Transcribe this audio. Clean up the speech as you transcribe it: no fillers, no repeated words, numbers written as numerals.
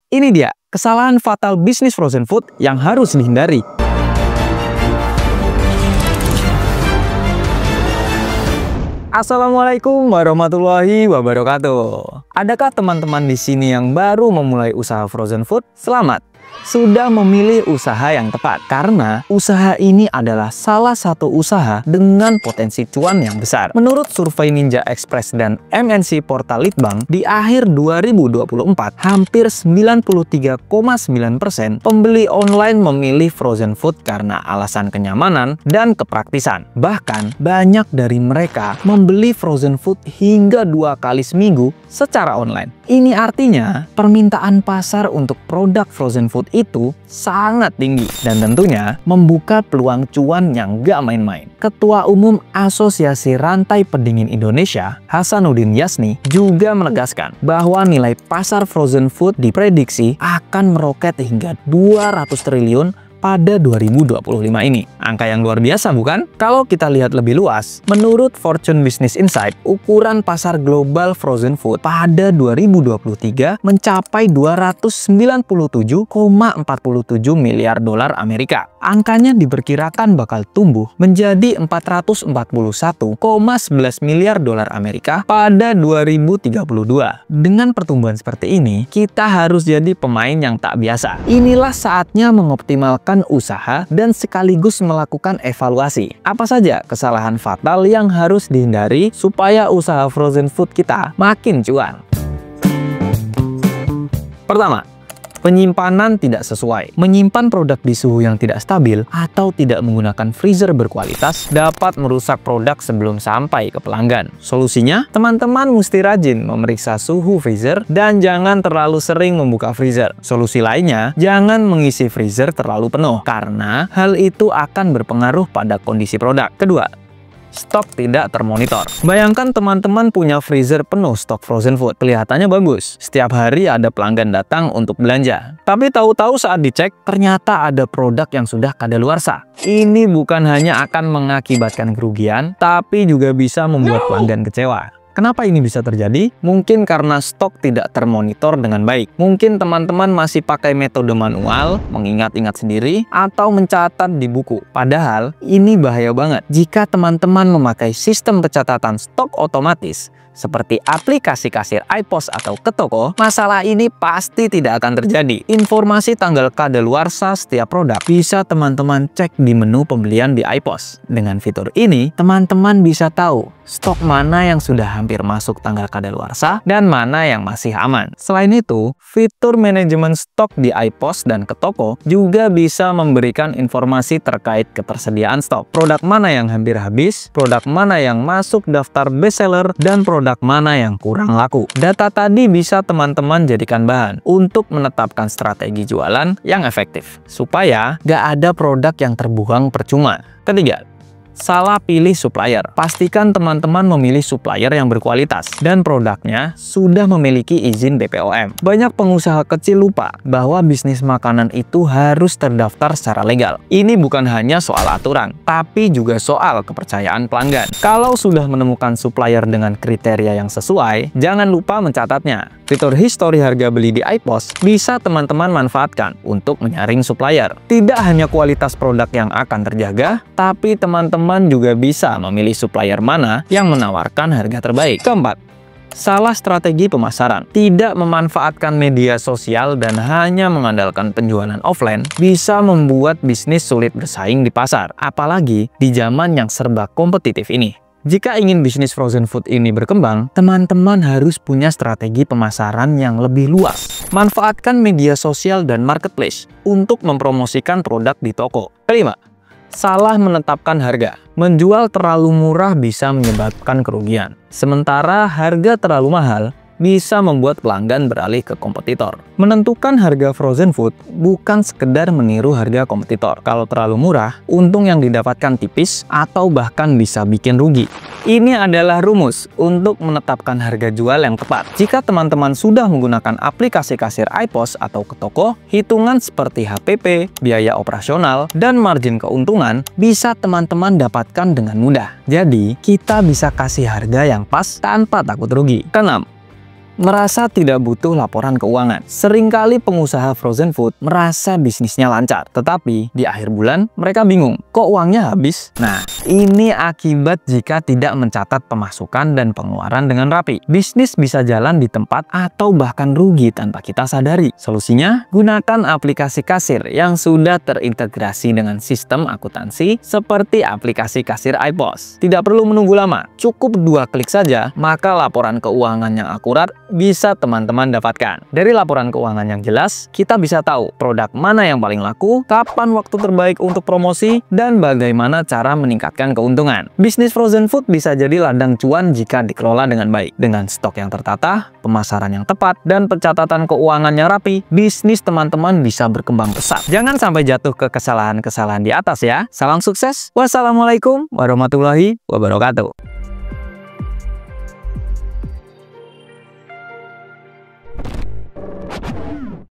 Ini dia kesalahan fatal bisnis frozen food yang harus dihindari. Assalamualaikum warahmatullahi wabarakatuh. Adakah teman-teman di sini yang baru memulai usaha frozen food? Selamat! Sudah memilih usaha yang tepat, karena usaha ini adalah salah satu usaha dengan potensi cuan yang besar. Menurut survei Ninja Express dan MNC Portal Litbang, di akhir 2024, hampir 93,9% pembeli online memilih frozen food karena alasan kenyamanan dan kepraktisan. Bahkan, banyak dari mereka membeli frozen food hingga 2 kali seminggu secara online. Ini artinya, permintaan pasar untuk produk frozen food itu sangat tinggi dan tentunya membuka peluang cuan yang gak main-main. Ketua Umum Asosiasi Rantai Pendingin Indonesia, Hasanuddin Yasni, juga menegaskan bahwa nilai pasar frozen food diprediksi akan meroket hingga 200 triliun pada 2025 ini. Angka yang luar biasa bukan? Kalau kita lihat lebih luas, menurut Fortune Business Insight, ukuran pasar global frozen food pada 2023 mencapai 297,47 miliar dolar Amerika. Angkanya diperkirakan bakal tumbuh menjadi 441,11 miliar dolar Amerika pada 2032. Dengan pertumbuhan seperti ini, kita harus jadi pemain yang tak biasa. Inilah saatnya mengoptimalkan usaha dan sekaligus melakukan evaluasi. Apa saja kesalahan fatal yang harus dihindari supaya usaha frozen food kita makin cuan? Pertama, penyimpanan tidak sesuai. Menyimpan produk di suhu yang tidak stabil atau tidak menggunakan freezer berkualitas dapat merusak produk sebelum sampai ke pelanggan. Solusinya, teman-teman mesti rajin memeriksa suhu freezer dan jangan terlalu sering membuka freezer. Solusi lainnya, jangan mengisi freezer terlalu penuh karena hal itu akan berpengaruh pada kondisi produk. Kedua, stok tidak termonitor. Bayangkan teman-teman punya freezer penuh stok frozen food. Kelihatannya bagus. Setiap hari ada pelanggan datang untuk belanja. Tapi tahu-tahu saat dicek, ternyata ada produk yang sudah kadaluarsa. Ini bukan hanya akan mengakibatkan kerugian, tapi juga bisa membuat pelanggan kecewa. Kenapa ini bisa terjadi? Mungkin karena stok tidak termonitor dengan baik. Mungkin teman-teman masih pakai metode manual, mengingat-ingat sendiri, atau mencatat di buku. Padahal, ini bahaya banget. Jika teman-teman memakai sistem pencatatan stok otomatis, seperti aplikasi kasir iPOS atau ke toko, masalah ini pasti tidak akan terjadi. Informasi tanggal kadaluarsa setiap produk bisa teman-teman cek di menu pembelian di iPOS. Dengan fitur ini, teman-teman bisa tahu stok mana yang sudah hampir masuk tanggal kadaluarsa dan mana yang masih aman. Selain itu, fitur manajemen stok di iPOS dan ke toko juga bisa memberikan informasi terkait ketersediaan stok. Produk mana yang hampir habis, produk mana yang masuk daftar bestseller, dan produk mana yang kurang laku. Data tadi bisa teman-teman jadikan bahan untuk menetapkan strategi jualan yang efektif, supaya gak ada produk yang terbuang percuma. Ketiga, salah pilih supplier. Pastikan teman-teman memilih supplier yang berkualitas dan produknya sudah memiliki izin BPOM. Banyak pengusaha kecil lupa bahwa bisnis makanan itu harus terdaftar secara legal. Ini bukan hanya soal aturan, tapi juga soal kepercayaan pelanggan. Kalau sudah menemukan supplier dengan kriteria yang sesuai, jangan lupa mencatatnya. Fitur histori harga beli di iPOS bisa teman-teman manfaatkan untuk menyaring supplier. Tidak hanya kualitas produk yang akan terjaga, tapi teman-teman juga bisa memilih supplier mana yang menawarkan harga terbaik. Keempat, salah strategi pemasaran. Tidak memanfaatkan media sosial dan hanya mengandalkan penjualan offline bisa membuat bisnis sulit bersaing di pasar, apalagi di zaman yang serba kompetitif ini. Jika ingin bisnis frozen food ini berkembang, teman-teman harus punya strategi pemasaran yang lebih luas. Manfaatkan media sosial dan marketplace untuk mempromosikan produk di toko. Kelima, salah menetapkan harga. Menjual terlalu murah bisa menyebabkan kerugian. Sementara harga terlalu mahal bisa membuat pelanggan beralih ke kompetitor. Menentukan harga frozen food bukan sekedar meniru harga kompetitor. Kalau terlalu murah, untung yang didapatkan tipis atau bahkan bisa bikin rugi. Ini adalah rumus untuk menetapkan harga jual yang tepat. Jika teman-teman sudah menggunakan aplikasi kasir iPOS atau ke toko, hitungan seperti HPP, biaya operasional, dan margin keuntungan bisa teman-teman dapatkan dengan mudah. Jadi, kita bisa kasih harga yang pas tanpa takut rugi. Keenam, merasa tidak butuh laporan keuangan. Seringkali pengusaha frozen food merasa bisnisnya lancar, tetapi di akhir bulan mereka bingung, kok uangnya habis? Nah, ini akibat jika tidak mencatat pemasukan dan pengeluaran dengan rapi. Bisnis bisa jalan di tempat atau bahkan rugi tanpa kita sadari. Solusinya, gunakan aplikasi kasir yang sudah terintegrasi dengan sistem akuntansi seperti aplikasi kasir iPOS. Tidak perlu menunggu lama, cukup 2 klik saja, maka laporan keuangan yang akurat bisa teman-teman dapatkan. Dari laporan keuangan yang jelas, kita bisa tahu produk mana yang paling laku, kapan waktu terbaik untuk promosi, dan bagaimana cara meningkatkan keuntungan. Bisnis frozen food bisa jadi ladang cuan jika dikelola dengan baik. Dengan stok yang tertata, pemasaran yang tepat, dan pencatatan keuangannya rapi, bisnis teman-teman bisa berkembang pesat. Jangan sampai jatuh ke kesalahan-kesalahan di atas ya. Salam sukses. Wassalamualaikum warahmatullahi wabarakatuh.